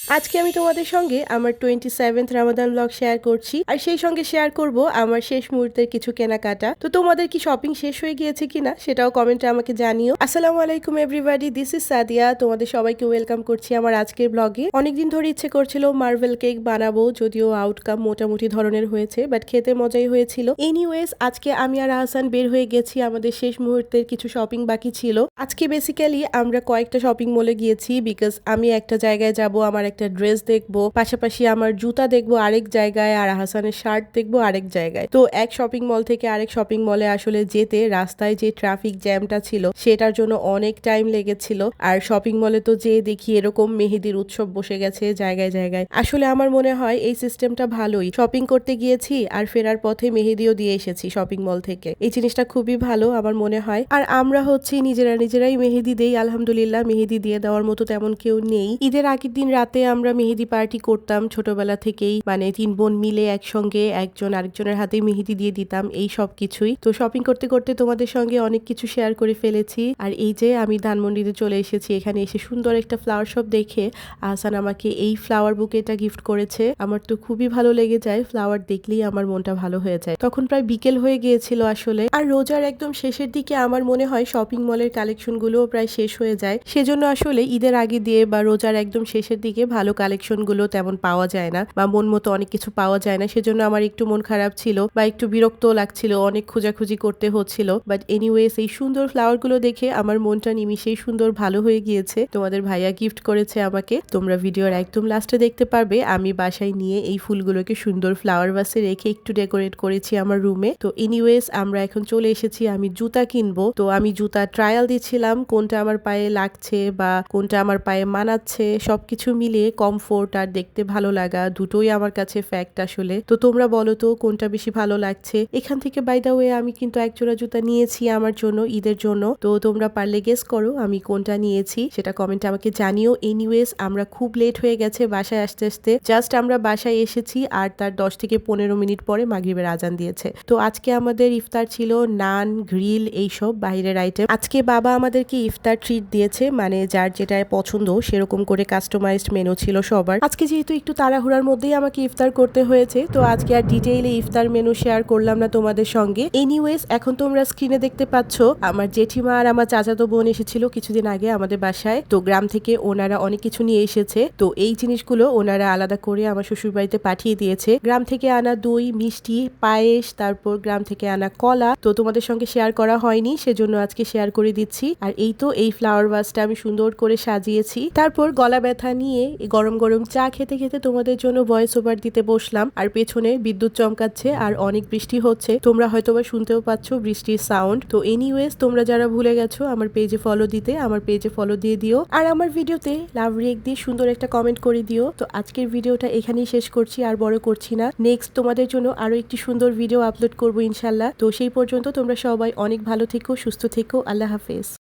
আজকে আমি তোমাদের সঙ্গে আমার 27th রামাদান ব্লগ শেয়ার করছি আর সেই সঙ্গে শেয়ার করব আমার শেষ মুহূর্তের কিছু কেনাকাটা। তো তোমাদের কি শপিং শেষ হয়ে গিয়েছে কিনা সেটাও কমেন্টে আমাকে জানিও। আসসালামু আলাইকুম এভরিবডি, দিস ইজ সাদিয়া। তোমাদের সবাইকে ওয়েলকাম করছি আমার আজকের ব্লগে। অনেকদিন ধরে ইচ্ছে করছিল মার্বেল কেক বানাবো, যদিও আউটকাম মোটামুটি ধরনের হয়েছে, বাট খেতে মজাই হয়েছিল। এনিওয়েজ আজকে আমি আর আহসান বের হয়ে গেছি, আমাদের শেষ মুহূর্তের কিছু শপিং বাকি ছিল। আজকে বেসিক্যালি আমরা কয়েকটা শপিং মলে গিয়েছি, বিকজ আমি একটা জায়গায় যাব, আমার একটা ড্রেস দেখবো, পাশাপাশি আমার জুতা দেখবো আরেক জায়গায়, আর হাসানের শার্ট দেখবো আরেক জায়গায়। তো এক শপিং মল থেকে আরেক শপিং মলে আসলে যেতে রাস্তায় যে ট্রাফিক জ্যামটা ছিল সেটার জন্য অনেক টাইম লেগেছিল। আর শপিং মলে তো যে দেখি এরকম মেহেদির উৎসব বসে গেছে জায়গায় জায়গায়। আসলে আমার মনে হয় এই সিস্টেমটা ভালোই, শপিং করতে গিয়েছি আর ফেরার পথে মেহেদিও দিয়ে এসেছি শপিং মল থেকে। এই জিনিসটা খুবই ভালো আমার মনে হয়। আর আমরা হচ্ছে নিজেরাই মেহেদি দেই, আলহামদুলিল্লাহ মেহেদি দিয়ে দেওয়ার মতো তেমন কেউ নেই। ঈদের আগের দিন রাতে আমরা মেহেদি পার্টি করতাম ছোটবেলা থেকেই, মানে 3 বোন মিলে একসঙ্গে একজন আরেকজনের হাতে মেহেদি দিয়ে দিতাম, এই সব কিছুই। তো শপিং করতে করতে তোমাদের সঙ্গে অনেক কিছু শেয়ার করে ফেলেছি। আর এই যে আমি ধানমন্ডিতে চলে এসেছি, এখানে এসে সুন্দর একটা ফ্লাওয়ার শপ দেখে আহসান আমাকে এই ফ্লাওয়ার বুকেটা গিফট করেছে। আমার তো খুবই ভালো লেগে যায়, ফ্লাওয়ার দেখলেই আমার মনটা ভালো হয়ে যায়। তখন প্রায় বিকেল হয়ে গিয়েছিল আসলে। আর রোজার একদম শেষের দিকে আমার মনে হয় শপিং মলের কালেকশন গুলোও প্রায় শেষ হয়ে যায়, সেজন্য আসলে ঈদের আগে দিয়ে বা রোজার একদম শেষের দিকে ভালো কালেকশন গুলো তেমন পাওয়া যায় না, বা মন মতো অনেক কিছু পাওয়া যায় না। সেজন্য আমার একটু মন খারাপ ছিল বা একটু বিরক্ত লাগছিল, অনেক খোঁজাখুঁজি করতে হচ্ছিল। বাট এনিওয়েজ এই সুন্দর ফ্লাওয়ার গুলো দেখে আমার মনটা নিমিশেই সুন্দর ভালো হয়ে গিয়েছে। তোমাদের ভাইয়া গিফট করেছে আমাকে, তোমরা ভিডিওর একদম লাস্টে দেখতে পারবে আমি বাসায় নিয়ে এই ফুলগুলোকে সুন্দর ফ্লাওয়ার ভাসে রেখে একটু ডেকোরেট করেছি আমার রুমে। তো এনিওয়েজ আমরা এখন চলে এসেছি, আমি জুতা কিনবো। তো আমি জুতা ট্রায়াল দিচ্ছিলাম কোনটা আমার পায়ে লাগছে বা কোনটা আমার পায়ে মানাচ্ছে, সবকিছু মিলিয়ে কমফোর্ট আর দেখতে ভালো লাগা দুটোই আমার কাছে ফ্যাক্ট আসলে। তো তোমরা বলো তো কোনটা বেশি ভালো লাগছে। এখান থেকে বাই দা ওয়ে আমি কিন্তু এক জোড়া জুতা নিয়েছি আমার জন্য ঈদের জন্য। তো তোমরা পারলে গেস করো আমি কোনটা নিয়েছি, সেটা কমেন্টে আমাকে জানিও। এনিওয়েজ আমরা খুব লেট হয়ে গেছে বাসায় আসতে আসতে, জাস্ট আমরা বাসায় এসেছি আর তার 10 থেকে 15 মিনিট পরে মাগরিবের আজান দিয়েছে। তো আজকে আমাদের ইফতার ছিল নান, গ্রিল, এইসব বাইরের আইটেম। আজকে বাবা আমাদেরকে ইফতার ট্রিট দিয়েছে, মানে যার যেটা পছন্দ সেরকম করে কাস্টমাইজড মেনু ছিল সবার। আজকে যেহেতু একটু তাড়াহুড়ার মধ্যেই আমাকে ইফতার করতে হয়েছে, তো আজকে আর ডিটেইলে ইফতার মেনু শেয়ার করলাম না তোমাদের সঙ্গে। এনিওয়েজ এখন তোমরা স্ক্রিনে দেখতে পাচ্ছ আমার জেঠিমা আর আমার চাচাতো বোন এসেছিল কিছুদিন আগে আমাদের বাসায়। তো গ্রাম থেকে ওনারা অনেক কিছু নিয়ে এসেছে, তো এই জিনিসগুলো ওনারা আলাদা করে আমার শ্বশুর বাড়িতে পাঠিয়ে দিয়েছে। গ্রাম থেকে আনা দই, মিষ্টি, পায়েস, তারপর গ্রাম থেকে আনা কলা। তো তোমাদের সঙ্গে শেয়ার করা হয়নি, সেজন্য আজকে শেয়ার করে দিচ্ছি। আর এই তো এই ফ্লাওয়ার ভাসটা আমি সুন্দর করে সাজিয়েছি। তারপর গলা ব্যথা নিয়ে গরম গরম চা খেতে খেতে তোমাদের জন্য ভয়েস ওভার দিতে বসলাম। আর পেছনে বিদ্যুৎ চমকাচ্ছে আর অনেক বৃষ্টি হচ্ছে, তোমরা হয়তোবা শুনতেও পাচ্ছ বৃষ্টির সাউন্ড। তো এনিওয়েজ তোমরা যারা ভুলে গেছো আমার পেজে ফলো দিতে, আমার পেজে ফলো দিয়ে দিও। আর আমার ভিডিওতে লাভ রিয়েক্ট দিয়ে সুন্দর একটা কমেন্ট করে দিও। তো আজকের ভিডিওটা এখানেই শেষ করছি, আর বড় করছি না। নেক্সট তোমাদের জন্য আরো একটি সুন্দর ভিডিও আপলোড করবো ইনশাল্লাহ। তো সেই পর্যন্ত তোমরা সবাই অনেক ভালো থেকো, সুস্থ থেকো। আল্লাহ হাফেজ।